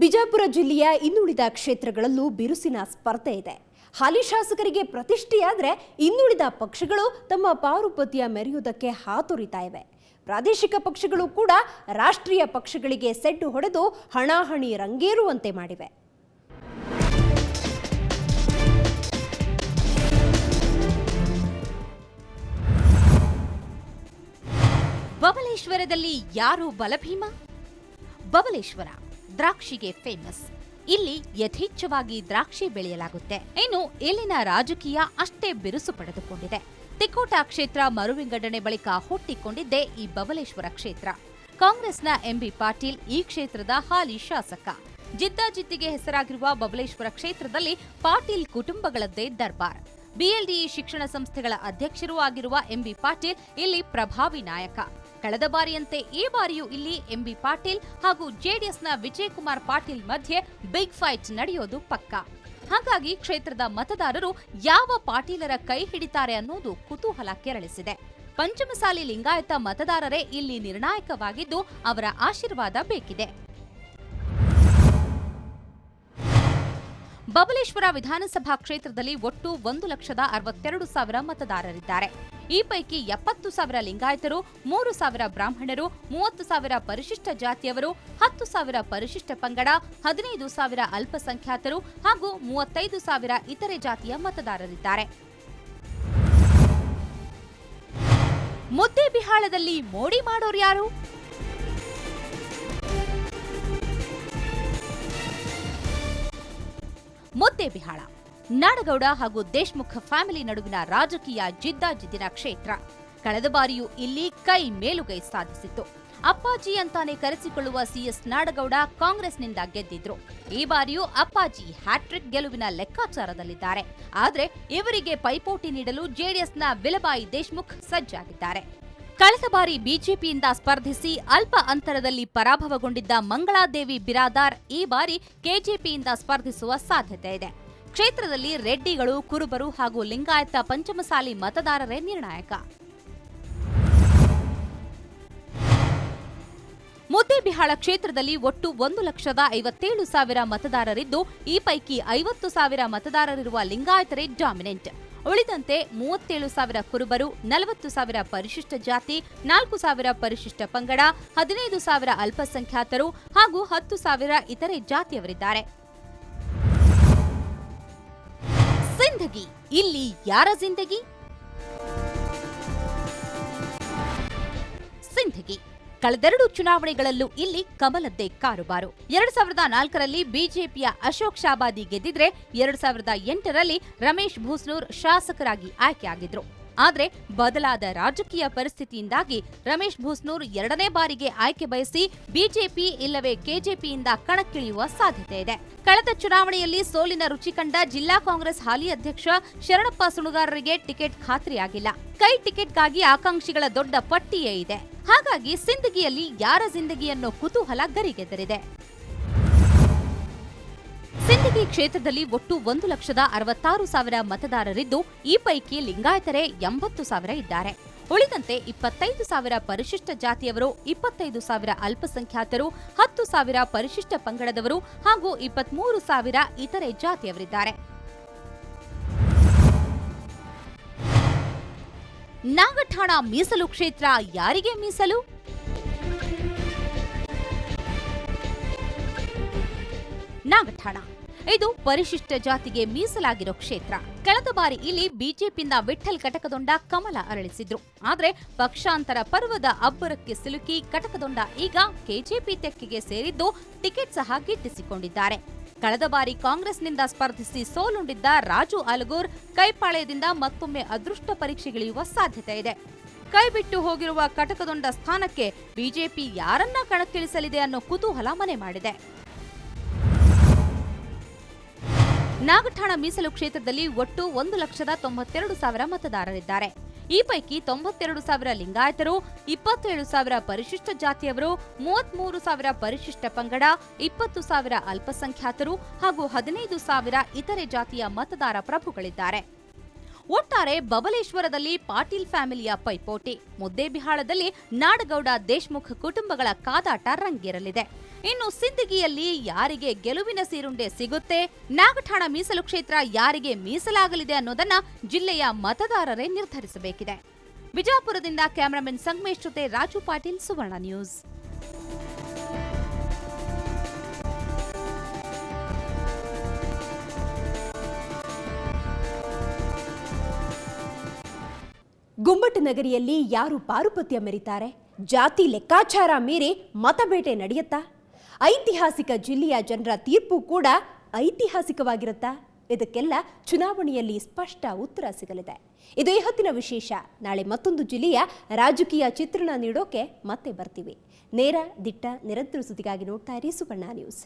ಬಿಜಾಪುರ ಜಿಲ್ಲೆಯ ಇನ್ನುಳಿದ ಕ್ಷೇತ್ರಗಳಲ್ಲೂ ಬಿರುಸಿನ ಸ್ಪರ್ಧೆ ಇದೆ. ಹಾಲಿ ಶಾಸಕರಿಗೆ ಪ್ರತಿಷ್ಠೆಯಾದರೆ ಇನ್ನುಳಿದ ಪಕ್ಷಗಳು ತಮ್ಮ ಪಾರುಪತ್ಯ ಮೆರೆಯುವುದಕ್ಕೆ ಹಾತೊರಿತಾ ಇವೆ. ಪ್ರಾದೇಶಿಕ ಪಕ್ಷಗಳು ಕೂಡ ರಾಷ್ಟ್ರೀಯ ಪಕ್ಷಗಳಿಗೆ ಸೆಡ್ಡು ಹೊಡೆದು ಹಣಾಹಣಿ ರಂಗೇರುವಂತೆ ಮಾಡಿವೆ. ಬಬಲೇಶ್ವರದಲ್ಲಿ ಯಾರು ಬಲಭೀಮ? ಬಬಲೇಶ್ವರ ದ್ರಾಕ್ಷಿಗೆ ಫೇಮಸ್. ಇಲ್ಲಿ ಯಥೇಚ್ಛವಾಗಿ ದ್ರಾಕ್ಷಿ ಬೆಳೆಯಲಾಗುತ್ತೆ. ಇನ್ನು ಇಲ್ಲಿನ ರಾಜಕೀಯ ಅಷ್ಟೇ ಬಿರುಸು ಪಡೆದುಕೊಂಡಿದೆ. ತಿಕೋಟ ಕ್ಷೇತ್ರ ಮರುವಿಂಗಡಣೆ ಬಳಿಕ ಹುಟ್ಟಿಕೊಂಡಿದ್ದೇ ಈ ಬಬಲೇಶ್ವರ ಕ್ಷೇತ್ರ. ಕಾಂಗ್ರೆಸ್ನ ಎಂಬಿ ಪಾಟೀಲ್ ಈ ಕ್ಷೇತ್ರದ ಹಾಲಿ ಶಾಸಕ. ಜಿದ್ದಾಜಿದ್ದಿಗೆ ಹೆಸರಾಗಿರುವ ಬಬಲೇಶ್ವರ ಕ್ಷೇತ್ರದಲ್ಲಿ ಪಾಟೀಲ್ ಕುಟುಂಬಗಳದ್ದೇ ದರ್ಬಾರ್. ಬಿಎಲ್ಡಿಇ ಶಿಕ್ಷಣ ಸಂಸ್ಥೆಗಳ ಅಧ್ಯಕ್ಷರೂ ಆಗಿರುವ ಎಂಬಿ ಪಾಟೀಲ್ ಇಲ್ಲಿ ಪ್ರಭಾವಿ ನಾಯಕ. ಕಳೆದ ಬಾರಿಯಂತೆ ಈ ಬಾರಿಯೂ ಇಲ್ಲಿ ಎಂಬಿ ಪಾಟೀಲ್ ಹಾಗೂ ಜೆಡಿಎಸ್ನ ವಿಜಯಕುಮಾರ್ ಪಾಟೀಲ್ ಮಧ್ಯೆ ಬಿಗ್ ಫೈಟ್ ನಡೆಯೋದು ಪಕ್ಕಾ. ಹಾಗಾಗಿ ಕ್ಷೇತ್ರದ ಮತದಾರರು ಯಾವ ಪಾಟೀಲರ ಕೈ ಹಿಡಿತಾರೆ ಅನ್ನೋದು ಕುತೂಹಲ ಕೆರಳಿಸಿದೆ. ಪಂಚಮಸಾಲಿ ಲಿಂಗಾಯತ ಮತದಾರರೇ ಇಲ್ಲಿ ನಿರ್ಣಾಯಕವಾಗಿದ್ದು ಅವರ ಆಶೀರ್ವಾದ ಬೇಕಿದೆ. ಬಬಲೇಶ್ವರ ವಿಧಾನಸಭಾ ಕ್ಷೇತ್ರದಲ್ಲಿ ಒಟ್ಟು 1,62,000 ಮತದಾರರಿದ್ದಾರೆ. ಈ ಪೈಕಿ 70,000 ಲಿಂಗಾಯತರು, 3,000 ಬ್ರಾಹ್ಮಣರು, 30,000 ಪರಿಶಿಷ್ಟ ಜಾತಿಯವರು, 10,000 ಪರಿಶಿಷ್ಟ ಪಂಗಡ, 15,000 ಅಲ್ಪಸಂಖ್ಯಾತರು ಹಾಗೂ 35,000 ಇತರೆ ಜಾತಿಯ ಮತದಾರರಿದ್ದಾರೆ. ಮುದ್ದೇಬಿಹಾಳದಲ್ಲಿ ಮೋಡಿ ಮಾಡೋರು ಯಾರು? ಮುದ್ದೇಬಿಹಾಳ ನಾಡಗೌಡ ಹಾಗೂ ದೇಶ್ಮುಖ್ ಫ್ಯಾಮಿಲಿ ನಡುವಿನ ರಾಜಕೀಯ ಜಿದ್ದಾಜಿದ್ದಿನ ಕ್ಷೇತ್ರ. ಕಳೆದ ಬಾರಿಯೂ ಇಲ್ಲಿ ಕೈ ಮೇಲುಗೈ ಸಾಧಿಸಿತ್ತು. ಅಪ್ಪಾಜಿ ಅಂತಾನೆ ಕರೆಸಿಕೊಳ್ಳುವ ಸಿಎಸ್ ನಾಡಗೌಡ ಕಾಂಗ್ರೆಸ್ನಿಂದ ಗೆದ್ದಿದ್ರು. ಈ ಬಾರಿಯೂ ಅಪ್ಪಾಜಿ ಹ್ಯಾಟ್ರಿಕ್ ಗೆಲುವಿನ ಲೆಕ್ಕಾಚಾರದಲ್ಲಿದ್ದಾರೆ. ಆದ್ರೆ ಇವರಿಗೆ ಪೈಪೋಟಿ ನೀಡಲು ಜೆಡಿಎಸ್ನ ವಿಲಬಾಯಿ ದೇಶ್ಮುಖ್ ಸಜ್ಜಾಗಿದ್ದಾರೆ. ಕಳೆದ ಬಾರಿ ಬಿಜೆಪಿಯಿಂದ ಸ್ಪರ್ಧಿಸಿ ಅಲ್ಪ ಅಂತರದಲ್ಲಿ ಪರಾಭವಗೊಂಡಿದ್ದ ಮಂಗಳಾದೇವಿ ಬಿರಾದಾರ್ ಈ ಬಾರಿ ಕೆಜೆಪಿಯಿಂದ ಸ್ಪರ್ಧಿಸುವ ಸಾಧ್ಯತೆ ಇದೆ. ಕ್ಷೇತ್ರದಲ್ಲಿ ರೆಡ್ಡಿಗಳು, ಕುರುಬರು ಹಾಗೂ ಲಿಂಗಾಯತ ಪಂಚಮಸಾಲಿ ಮತದಾರರೇ ನಿರ್ಣಾಯಕ. ಮುದ್ದೇಬಿಹಾಳ ಕ್ಷೇತ್ರದಲ್ಲಿ ಒಟ್ಟು 1,57,000 ಮತದಾರರಿದ್ದು, ಈ ಪೈಕಿ 50,000 ಮತದಾರರಿರುವ ಲಿಂಗಾಯತರೇ ಡಾಮಿನೆಂಟ್. ಉಳಿದಂತೆ 37,000 ಕುರುಬರು, 40,000 ಪರಿಶಿಷ್ಟ ಜಾತಿ, 4,000 ಪರಿಶಿಷ್ಟ ಪಂಗಡ, 15,000 ಅಲ್ಪಸಂಖ್ಯಾತರು ಹಾಗೂ 10,000 ಇತರೆ ಜಾತಿಯವರಿದ್ದಾರೆ. ಸಿಂದಗಿ, ಇಲ್ಲಿ ಯಾರ ಜಿಂದಗಿ? ಸಿಂದಗಿ ಕಳೆದೆರಡು ಚುನಾವಣೆಗಳಲ್ಲೂ ಇಲ್ಲಿ ಕಮಲದ್ದೇ ಕಾರುಬಾರು. 2004ರಲ್ಲಿ ಬಿಜೆಪಿಯ ಅಶೋಕ್ ಶಾಬಾದಿ ಗೆದ್ದಿದ್ರೆ 2008ರಲ್ಲಿ ರಮೇಶ್ ಭೂಸ್ನೂರ್ ಶಾಸಕರಾಗಿ ಆಯ್ಕೆಯಾಗಿದ್ರು. ಆದ್ರೆ ಬದಲಾದ ರಾಜಕೀಯ ಪರಿಸ್ಥಿತಿಯಿಂದಾಗಿ ರಮೇಶ್ ಭೂಸ್ನೂರ್ ಎರಡನೇ ಬಾರಿಗೆ ಆಯ್ಕೆ ಬಯಸಿ ಬಿಜೆಪಿ ಇಲ್ಲವೇ ಕೆಜೆಪಿಯಿಂದ ಕಣಕ್ಕಿಳಿಯುವ ಸಾಧ್ಯತೆ ಇದೆ. ಕಳೆದ ಚುನಾವಣೆಯಲ್ಲಿ ಸೋಲಿನ ರುಚಿ ಕಂಡ ಜಿಲ್ಲಾ ಕಾಂಗ್ರೆಸ್ ಹಾಲಿ ಅಧ್ಯಕ್ಷ ಶರಣಪ್ಪ ಸುಣಗಾರರಿಗೆ ಟಿಕೆಟ್ ಖಾತ್ರಿಯಾಗಿಲ್ಲ. ಕೈ ಟಿಕೆಟ್ಗಾಗಿ ಆಕಾಂಕ್ಷಿಗಳ ದೊಡ್ಡ ಪಟ್ಟಿಯೇ ಇದೆ. ಹಾಗಾಗಿ ಸಿಂದಗಿಯಲ್ಲಿ ಯಾರ ಜಿಂದಗಿ ಅನ್ನೋ ಕುತೂಹಲ ಗರಿಗೆದರಿದೆ. ಸಿಂದಗಿ ಕ್ಷೇತ್ರದಲ್ಲಿ ಒಟ್ಟು 1,66,000 ಮತದಾರರಿದ್ದು, ಈ ಪೈಕಿ ಲಿಂಗಾಯತರೇ 80,000 ಇದ್ದಾರೆ. ಉಳಿದಂತೆ 25,000 ಪರಿಶಿಷ್ಟ ಜಾತಿಯವರು, 25,000 ಅಲ್ಪಸಂಖ್ಯಾತರು, 10,000 ಪರಿಶಿಷ್ಟ ಪಂಗಡದವರು ಹಾಗೂ 23,000 ಇತರೆ ಜಾತಿಯವರಿದ್ದಾರೆ. ನಾಗಠಾಣ ಮೀಸಲು ಕ್ಷೇತ್ರ ಯಾರಿಗೆ ಮೀಸಲು? ನಾಗಠಾಣ ಇದು ಪರಿಶಿಷ್ಟ ಜಾತಿಗೆ ಮೀಸಲಾಗಿರೋ ಕ್ಷೇತ್ರ. ಕಳೆದ ಬಾರಿ ಇಲ್ಲಿ ಬಿಜೆಪಿಯಿಂದ ವಿಠ್ಠಲ್ ಕಟಕದೊಂಡ ಕಮಲ ಅರಳಿಸಿದ್ರು. ಆದ್ರೆ ಪಕ್ಷಾಂತರ ಪರ್ವದ ಅಬ್ಬರಕ್ಕೆ ಸಿಲುಕಿ ಕಟಕದೊಂಡ ಈಗ ಕೆಜೆಪಿ ತೆಕ್ಕೆಗೆ ಸೇರಿದ್ದು ಟಿಕೆಟ್ ಸಹ ಗಿಟ್ಟಿಸಿಕೊಂಡಿದ್ದಾರೆ. ಕಳೆದ ಬಾರಿ ಕಾಂಗ್ರೆಸ್ನಿಂದ ಸ್ಪರ್ಧಿಸಿ ಸೋಲುಂಡಿದ್ದ ರಾಜು ಅಲಗೂರ್ ಕೈಪಾಳ್ಯದಿಂದ ಮತ್ತೊಮ್ಮೆ ಅದೃಷ್ಟ ಪರೀಕ್ಷೆಗಿಳಿಯುವ ಸಾಧ್ಯತೆ ಇದೆ. ಕೈಬಿಟ್ಟು ಹೋಗಿರುವ ಕಟಕದೊಂಡ ಸ್ಥಾನಕ್ಕೆ ಬಿಜೆಪಿ ಯಾರನ್ನ ಕಣಕ್ಕಿಳಿಸಲಿದೆ ಅನ್ನೋ ಕುತೂಹಲ ಮನೆ ಮಾಡಿದೆ. ನಾಗಠಾಣ ಮೀಸಲು ಕ್ಷೇತ್ರದಲ್ಲಿ ಒಟ್ಟು 1,92,000 ಮತದಾರರಿದ್ದಾರೆ. ಈ ಪೈಕಿ 92,000 ಲಿಂಗಾಯತರು, 27,000 ಪರಿಶಿಷ್ಟ ಜಾತಿಯವರು, 33,000 ಪರಿಶಿಷ್ಟ ಪಂಗಡ, 20,000 ಅಲ್ಪಸಂಖ್ಯಾತರು ಹಾಗೂ 15,000 ಇತರೆ ಜಾತಿಯ ಮತದಾರ ಪ್ರಭುಗಳಿದ್ದಾರೆ. ಒಟ್ಟಾರೆ ಬಬಲೇಶ್ವರದಲ್ಲಿ ಪಾಟೀಲ್ ಫ್ಯಾಮಿಲಿಯ ಪೈಪೋಟಿ, ಮುದ್ದೇಬಿಹಾಳದಲ್ಲಿ ನಾಡಗೌಡ ದೇಶ್ಮುಖ್ ಕುಟುಂಬಗಳ ಕಾದಾಟ ರಂಗೇರಲಿದೆ. ಇನ್ನು ಸಿಂದಗಿಯಲ್ಲಿ ಯಾರಿಗೆ ಗೆಲುವಿನ ಸೀರುಂಡೆ ಸಿಗುತ್ತೆ, ನಾಗಠಾಣ ಮೀಸಲು ಕ್ಷೇತ್ರ ಯಾರಿಗೆ ಮೀಸಲಾಗಲಿದೆ ಅನ್ನೋದನ್ನ ಜಿಲ್ಲೆಯ ಮತದಾರರೇ ನಿರ್ಧರಿಸಬೇಕಿದೆ. ಬಿಜಾಪುರದಿಂದ ಕ್ಯಾಮರಾಮನ್ ಸಂಗಮೇಶ್ ಜೊತೆ ರಾಜು ಪಾಟೀಲ್, ಸುವರ್ಣ ನ್ಯೂಸ್. ಗುಮ್ಮಟನಗರಿಯಲ್ಲಿ ಯಾರು ಪಾರುಪತ್ಯ ಮೆರೀತಾರೆ? ಜಾತಿ ಲೆಕ್ಕಾಚಾರ ಮೀರಿ ಮತಬೇಟೆ ನಡೆಯುತ್ತಾ? ಐತಿಹಾಸಿಕ ಜಿಲ್ಲೆಯ ಜನರ ತೀರ್ಪು ಕೂಡ ಐತಿಹಾಸಿಕವಾಗಿರುತ್ತಾ? ಇದಕ್ಕೆಲ್ಲ ಚುನಾವಣೆಯಲ್ಲಿ ಸ್ಪಷ್ಟ ಉತ್ತರ ಸಿಗಲಿದೆ. ಇದು ಈ ಹೊತ್ತಿನ ವಿಶೇಷ. ನಾಳೆ ಮತ್ತೊಂದು ಜಿಲ್ಲೆಯ ರಾಜಕೀಯ ಚಿತ್ರಣ ನೀಡೋಕೆ ಮತ್ತೆ ಬರ್ತೀವಿ. ನೇರ, ದಿಟ್ಟ, ನಿರಂತರ ಸುದ್ದಿಗಾಗಿ ನೋಡ್ತಾ ಇರಿ ಸುವರ್ಣ ನ್ಯೂಸ್.